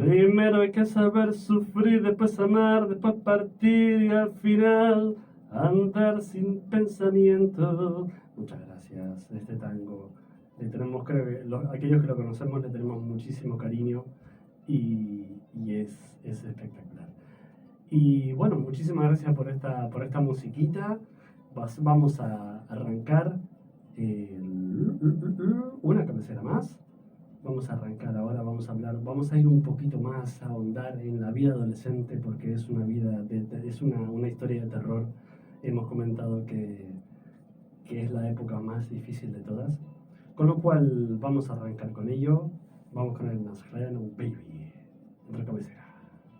Primero hay que saber sufrir, después amar, después partir y al final andar sin pensamiento. Muchas gracias. Este tango le tenemos, creo que aquellos que lo conocemos le tenemos muchísimo cariño y es espectacular. Y bueno, muchísimas gracias por esta musiquita. Vamos a arrancar una cabecera más. Vamos a arrancar ahora, vamos a ir un poquito más a ahondar en la vida adolescente porque es una una historia de terror. Hemos comentado que es la época más difícil de todas. Con lo cual vamos a arrancar con ello. Vamos con el Nazareno Baby. Otra cabecera.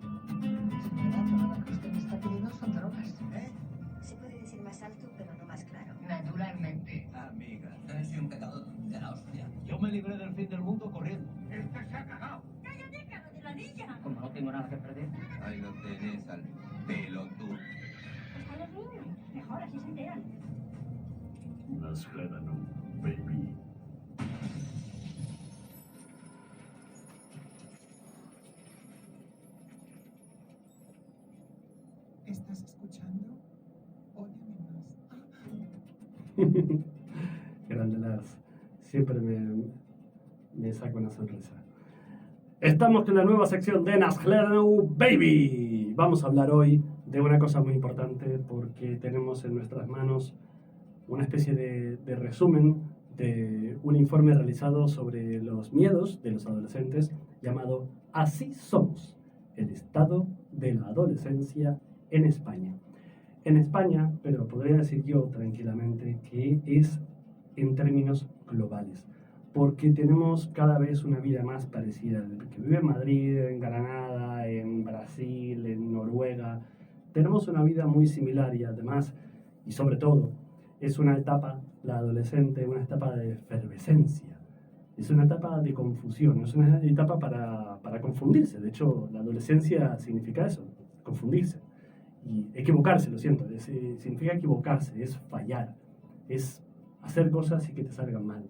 Lo que usted me está pidiendo son drogas. Se puede decir más alto, pero no más claro. Naturalmente. Amiga, eres un pecador de la hostia. Yo me libré del fin del mundo corriendo. ¡Este se ha cagado! ¡Cállate, cara de ladilla! Como no tengo nada que perder. Ahí lo tenés al pelotudo. Están los niños. Mejor así se enteran. Nazareno Baby. ¿Estás escuchando? Óyeme más. Grande Lars. Siempre me saca una sonrisa. Estamos con la nueva sección de Nazareno Baby. Vamos a hablar hoy de una cosa muy importante porque tenemos en nuestras manos una especie de resumen de un informe realizado sobre los miedos de los adolescentes llamado Así somos, el estado de la adolescencia en España. En España, pero podría decir yo tranquilamente que es en términos globales, porque tenemos cada vez una vida más parecida al que vive en Madrid, en Granada, en Brasil, en Noruega. Tenemos una vida muy similar y además, y sobre todo, es una etapa, la adolescente, una etapa de efervescencia. Es una etapa de confusión, es una etapa para confundirse. De hecho, la adolescencia significa eso, confundirse. Y equivocarse, lo siento, significa equivocarse, es fallar, es hacer cosas y que te salgan mal.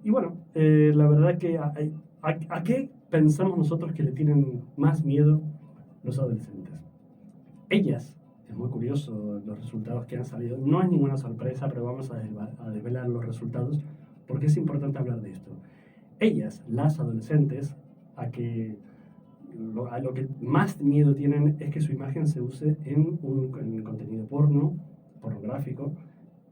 Y bueno, la verdad que ¿a qué pensamos nosotros que le tienen más miedo los adolescentes? Ellas, es muy curioso los resultados que han salido, no es ninguna sorpresa, pero vamos a desvelar los resultados porque es importante hablar de esto. Ellas, las adolescentes, a lo que más miedo tienen es que su imagen se use en contenido pornográfico,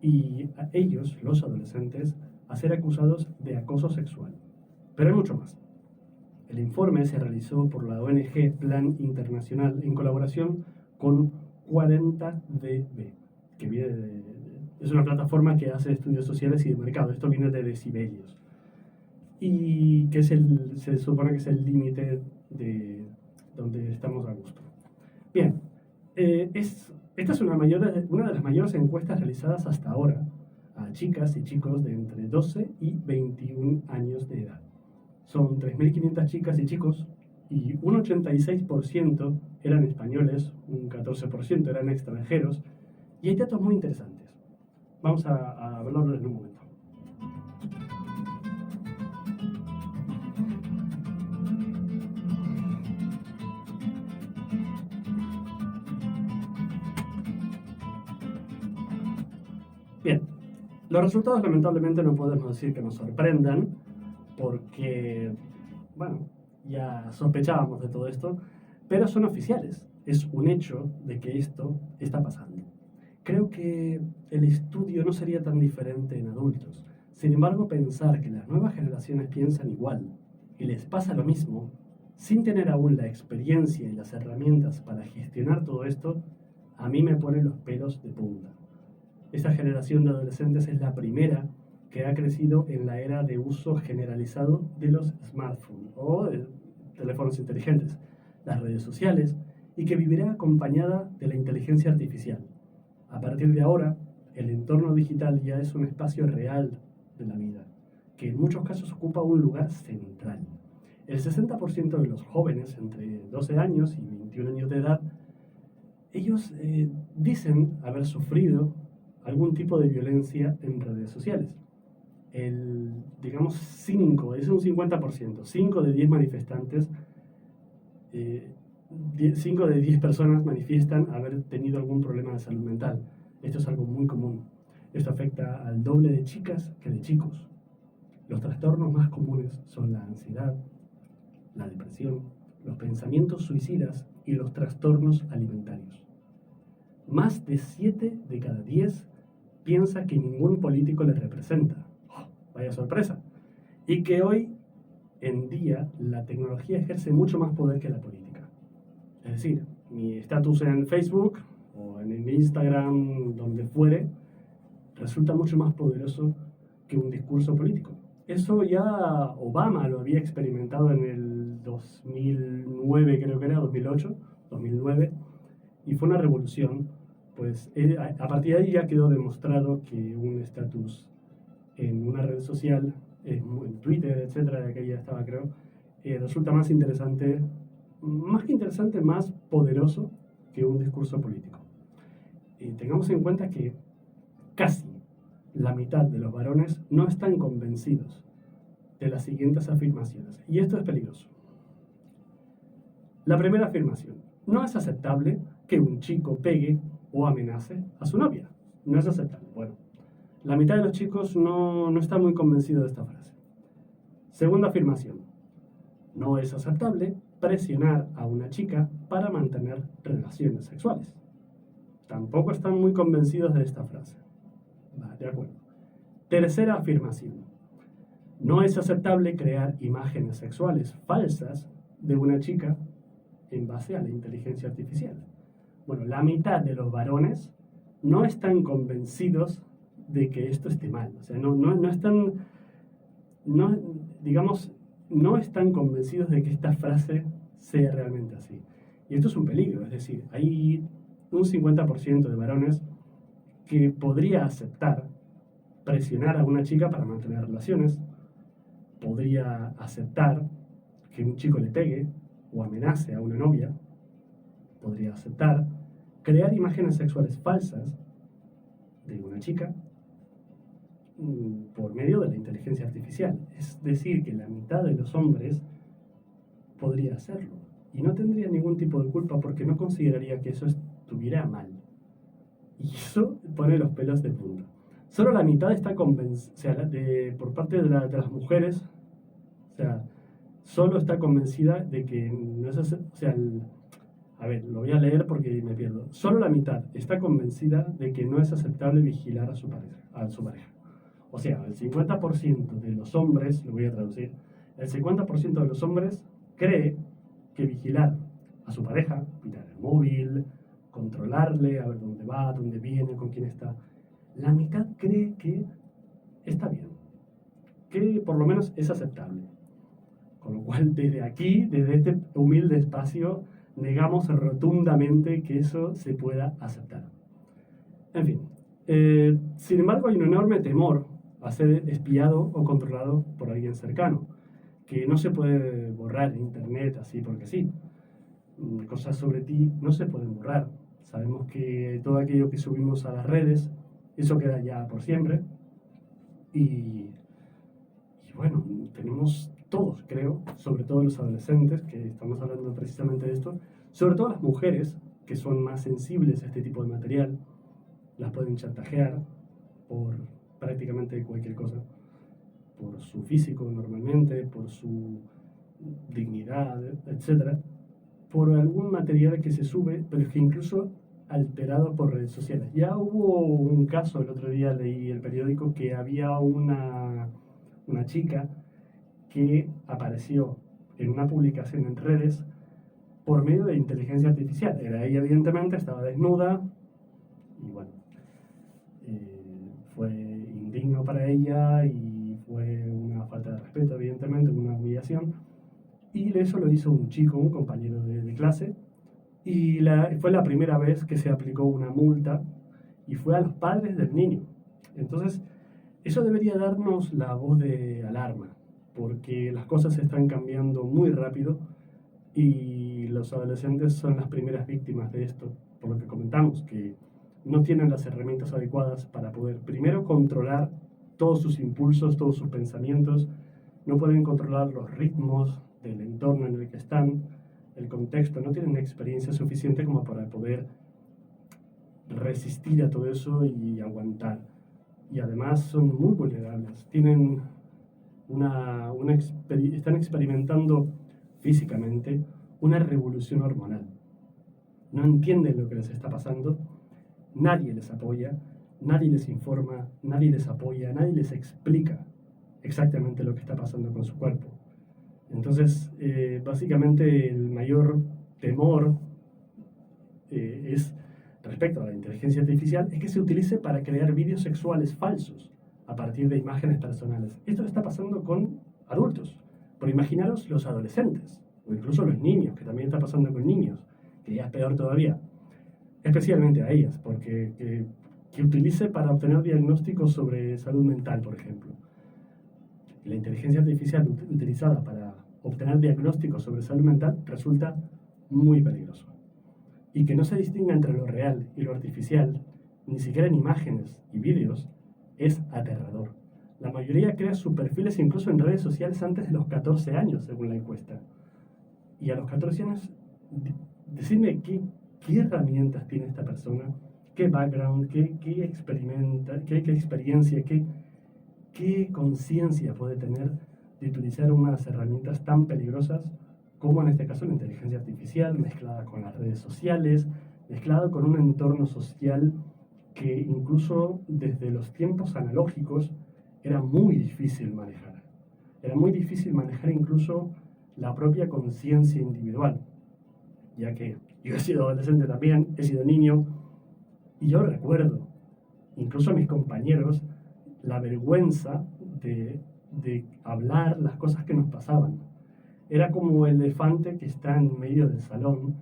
y a ellos, los adolescentes, a ser acusados de acoso sexual. Pero hay mucho más. El informe se realizó por la ONG Plan Internacional en colaboración con 40dB, que es una plataforma que hace estudios sociales y de mercado. Esto viene de decibelios. Y que se supone que es el límite de donde estamos a gusto. Bien, esta es una de las mayores encuestas realizadas hasta ahora a chicas y chicos de entre 12 y 21 años de edad. Son 3.500 chicas y chicos y un 86% eran españoles, un 14% eran extranjeros, y hay datos muy interesantes. Vamos a hablarlo en un momento. Bien, los resultados lamentablemente no podemos decir que nos sorprendan porque, bueno, ya sospechábamos de todo esto, pero son oficiales. Es un hecho de que esto está pasando. Creo que el estudio no sería tan diferente en adultos. Sin embargo, pensar que las nuevas generaciones piensan igual y les pasa lo mismo, sin tener aún la experiencia y las herramientas para gestionar todo esto, a mí me pone los pelos de punta. Esta generación de adolescentes es la primera que ha crecido en la era de uso generalizado de los smartphones o de teléfonos inteligentes, las redes sociales, y que vivirá acompañada de la inteligencia artificial. A partir de ahora, el entorno digital ya es un espacio real de la vida, que en muchos casos ocupa un lugar central. El 60% de los jóvenes entre 12 años y 21 años de edad, ellos dicen haber sufrido algún tipo de violencia en redes sociales. Digamos 5, es un 50%, 5 de 10 manifestantes 5 de 10 personas manifiestan haber tenido algún problema de salud mental. Esto es algo muy común. Esto afecta al doble de chicas que de chicos. Los trastornos más comunes son la ansiedad, la depresión, los pensamientos suicidas y los trastornos alimentarios. Más de 7 de cada 10 piensa que ningún político le representa. ¡Oh, vaya sorpresa! Y que hoy en día la tecnología ejerce mucho más poder que la política. Es decir, mi estatus en Facebook o en el Instagram, donde fuere, resulta mucho más poderoso que un discurso político. Eso ya Obama lo había experimentado en el 2009, creo que era, 2008, 2009, y fue una revolución. Pues a partir de ahí ya quedó demostrado que un estatus en una red social, en Twitter, etcétera, de aquella estaba creo, resulta más interesante, más poderoso que un discurso político. Y tengamos en cuenta que casi la mitad de los varones no están convencidos de las siguientes afirmaciones. Y esto es peligroso. La primera afirmación: no es aceptable que un chico pegue o amenace a su novia. No es aceptable. Bueno, la mitad de los chicos no están muy convencidos de esta frase. Segunda afirmación: no es aceptable presionar a una chica para mantener relaciones sexuales. Tampoco están muy convencidos de esta frase. Va, de acuerdo. Tercera afirmación: no es aceptable crear imágenes sexuales falsas de una chica en base a la inteligencia artificial. Bueno, la mitad de los varones no están convencidos de que esto esté mal. O sea, no están convencidos de que esta frase sea realmente así. Y esto es un peligro. Es decir, hay un 50% de varones que podría aceptar presionar a una chica para mantener relaciones, podría aceptar que un chico le pegue o amenace a una novia, podría aceptar crear imágenes sexuales falsas de una chica por medio de la inteligencia artificial. Es decir, que la mitad de los hombres podría hacerlo y no tendría ningún tipo de culpa porque no consideraría que eso estuviera mal. Y eso pone los pelos de punta. Solo la mitad está convencida, por parte de las mujeres, o sea, solo está convencida de que no es así, o sea, a ver, lo voy a leer porque me pierdo. Solo la mitad está convencida de que no es aceptable vigilar a su pareja. O sea, el 50% de los hombres, lo voy a traducir, el 50% de los hombres cree que vigilar a su pareja, mirar el móvil, controlarle, a ver dónde va, dónde viene, con quién está, la mitad cree que está bien, que por lo menos es aceptable. Con lo cual, desde aquí, desde este humilde espacio, negamos rotundamente que eso se pueda aceptar. En fin, sin embargo, hay un enorme temor a ser espiado o controlado por alguien cercano, que no se puede borrar en internet así porque sí. Cosas sobre ti no se pueden borrar. Sabemos que todo aquello que subimos a las redes, eso queda ya por siempre. Y bueno, tenemos todos, creo, sobre todo los adolescentes, que estamos hablando precisamente de esto, sobre todo las mujeres, que son más sensibles a este tipo de material, las pueden chantajear por prácticamente cualquier cosa, por su físico normalmente, por su dignidad, etcétera, por algún material que se sube, pero que incluso alterado por redes sociales. Ya hubo un caso, el otro día leí el periódico, que había una chica que apareció en una publicación en redes por medio de inteligencia artificial. Era ella, evidentemente, estaba desnuda y bueno, fue indigno para ella y fue una falta de respeto, evidentemente, una humillación. Y eso lo hizo un chico, un compañero de clase, y fue la primera vez que se aplicó una multa y fue a los padres del niño. Entonces, eso debería darnos la voz de alarma, porque las cosas están cambiando muy rápido y los adolescentes son las primeras víctimas de esto, por lo que comentamos, que no tienen las herramientas adecuadas para poder primero controlar todos sus impulsos, todos sus pensamientos, no pueden controlar los ritmos del entorno en el que están, el contexto, no tienen experiencia suficiente como para poder resistir a todo eso y aguantar. Y además son muy vulnerables. Tienen están experimentando físicamente una revolución hormonal. No entienden lo que les está pasando, nadie les apoya, nadie les informa, nadie les apoya, nadie les explica exactamente lo que está pasando con su cuerpo. Entonces, básicamente el mayor temor es respecto a la inteligencia artificial es que se utilice para crear vídeos sexuales falsos a partir de imágenes personales. Esto está pasando con adultos, pero imaginaros los adolescentes o incluso los niños, que también está pasando con niños, que ya es peor todavía, especialmente a ellas, porque que utilice para obtener diagnósticos sobre salud mental, por ejemplo. La inteligencia artificial utilizada para obtener diagnósticos sobre salud mental resulta muy peligroso. Y que no se distinga entre lo real y lo artificial, ni siquiera en imágenes y vídeos, es aterrador. La mayoría crea sus perfiles incluso en redes sociales antes de los 14 años, según la encuesta. Y a los 14 años, decidme qué herramientas tiene esta persona, qué background, qué experimenta, qué experiencia, qué conciencia puede tener de utilizar unas herramientas tan peligrosas como en este caso la inteligencia artificial, mezclada con las redes sociales, mezclada con un entorno social que incluso desde los tiempos analógicos era muy difícil manejar. Era muy difícil manejar incluso la propia conciencia individual, ya que yo he sido adolescente también, he sido niño, y yo recuerdo, incluso a mis compañeros, la vergüenza de hablar las cosas que nos pasaban. Era como el elefante que está en medio del salón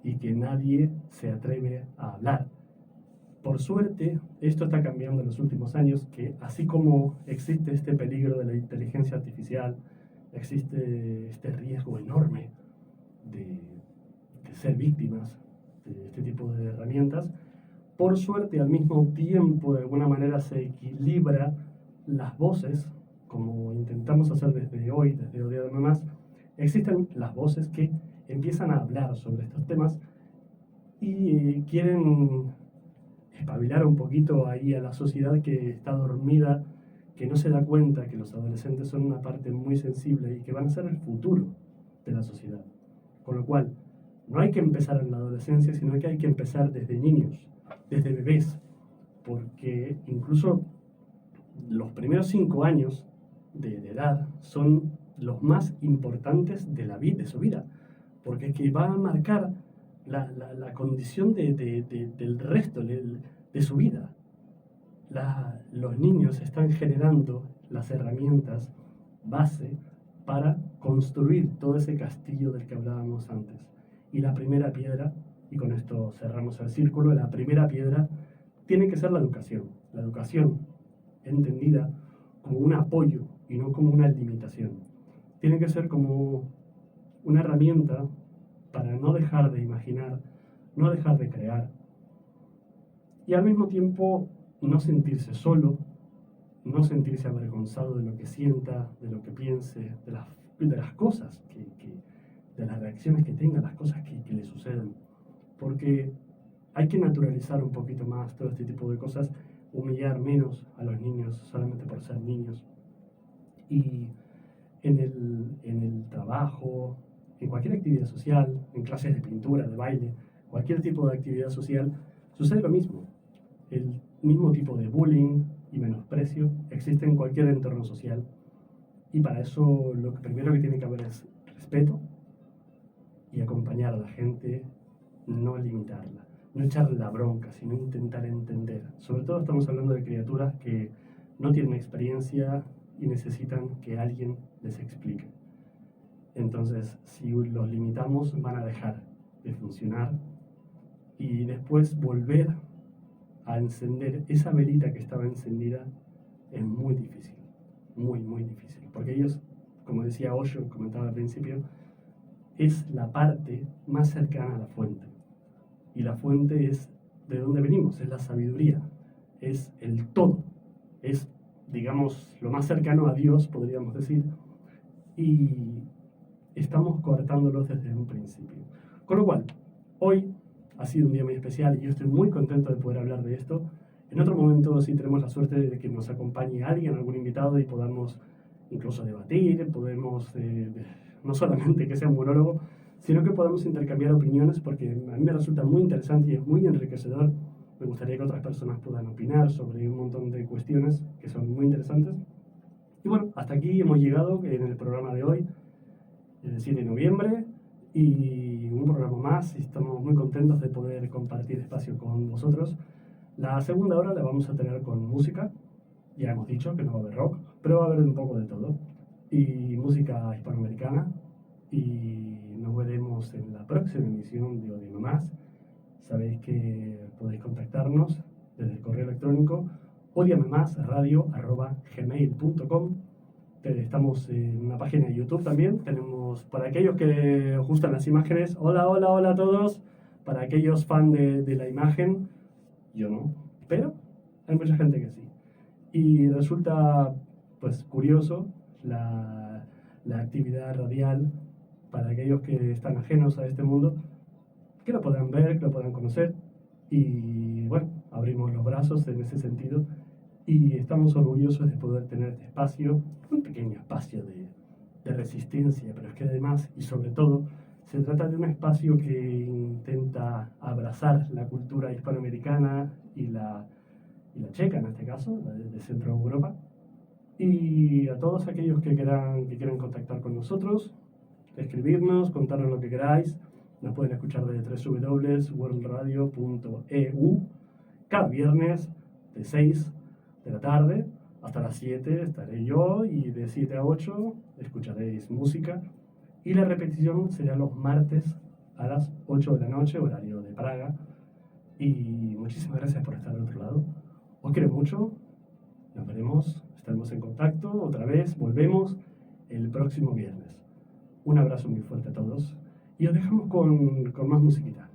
y que nadie se atreve a hablar. Por suerte, esto está cambiando en los últimos años, que así como existe este peligro de la inteligencia artificial, existe este riesgo enorme de ser víctimas de este tipo de herramientas, por suerte al mismo tiempo de alguna manera se equilibra las voces, como intentamos hacer desde hoy, desde Día de Mamás. Existen las voces que empiezan a hablar sobre estos temas y quieren espabilar un poquito ahí a la sociedad que está dormida, que no se da cuenta que los adolescentes son una parte muy sensible y que van a ser el futuro de la sociedad. Con lo cual, no hay que empezar en la adolescencia, sino que hay que empezar desde niños, desde bebés, porque incluso los primeros 5 años de edad son los más importantes de la vida, de su vida, porque es que va a marcar la condición del resto de su vida. Los niños están generando las herramientas base para construir todo ese castillo del que hablábamos antes. Y la primera piedra, y con esto cerramos el círculo, la primera piedra tiene que ser la educación. La educación entendida como un apoyo y no como una limitación. Tiene que ser como una herramienta para no dejar de imaginar, no dejar de crear y al mismo tiempo no sentirse solo, no sentirse avergonzado de lo que sienta, de lo que piense, de las cosas, de las reacciones que tenga, las cosas que le suceden. Porque hay que naturalizar un poquito más todo este tipo de cosas, humillar menos a los niños solamente por ser niños. Y en el trabajo, en cualquier actividad social, en clases de pintura, de baile, cualquier tipo de actividad social, sucede lo mismo. El mismo tipo de bullying y menosprecio existe en cualquier entorno social. Y para eso lo primero que tiene que haber es respeto y acompañar a la gente, no limitarla, no echarle la bronca, sino intentar entender. Sobre todo estamos hablando de criaturas que no tienen experiencia y necesitan que alguien les explique. Entonces, si los limitamos, van a dejar de funcionar y después volver a encender esa velita que estaba encendida es muy difícil, muy, muy difícil. Porque ellos, como decía Osho, comentaba al principio, es la parte más cercana a la fuente. Y la fuente es de donde venimos, es la sabiduría, es el todo, es, digamos, lo más cercano a Dios, podríamos decir. Y estamos coartándolos desde un principio. Con lo cual, hoy ha sido un día muy especial y yo estoy muy contento de poder hablar de esto. En otro momento sí tenemos la suerte de que nos acompañe alguien, algún invitado, y podamos incluso debatir, podemos, no solamente que sea un monólogo, sino que podamos intercambiar opiniones, porque a mí me resulta muy interesante y es muy enriquecedor. Me gustaría que otras personas puedan opinar sobre un montón de cuestiones que son muy interesantes. Y bueno, hasta aquí hemos llegado en el programa de hoy, el 7 de noviembre, y un programa más, y estamos muy contentos de poder compartir espacio con vosotros. La segunda hora la vamos a tener con música. Ya hemos dicho que no va a haber rock, pero va a haber un poco de todo. Y música hispanoamericana. Y nos veremos en la próxima emisión de Odio Más. Sabéis que podéis contactarnos desde el correo electrónico odiamemasradio@gmail.com. Estamos en una página de YouTube también. Tenemos, para aquellos que os gustan las imágenes, hola, hola, hola a todos. Para aquellos fan de la imagen, yo no, pero hay mucha gente que sí. Y resulta pues curioso la actividad radial para aquellos que están ajenos a este mundo, que lo puedan ver, que lo puedan conocer. Y bueno, abrimos los brazos en ese sentido y estamos orgullosos de poder tener este espacio, un pequeño espacio de resistencia, pero es que además y sobre todo se trata de un espacio que intenta abrazar la cultura hispanoamericana y la checa en este caso, la de Centro Europa. Y a todos aquellos que quieran contactar con nosotros, escribirnos, contarnos lo que queráis, nos pueden escuchar desde www.worldradio.eu cada viernes de 6 de la tarde hasta las 7 estaré yo, y de 7 a 8 escucharéis música, y la repetición será los martes a las 8 de la noche, horario de Praga. Y muchísimas gracias por estar al otro lado. Os quiero mucho. Nos veremos, estaremos en contacto otra vez. Volvemos el próximo viernes. Un abrazo muy fuerte a todos y os dejamos con más musiquita.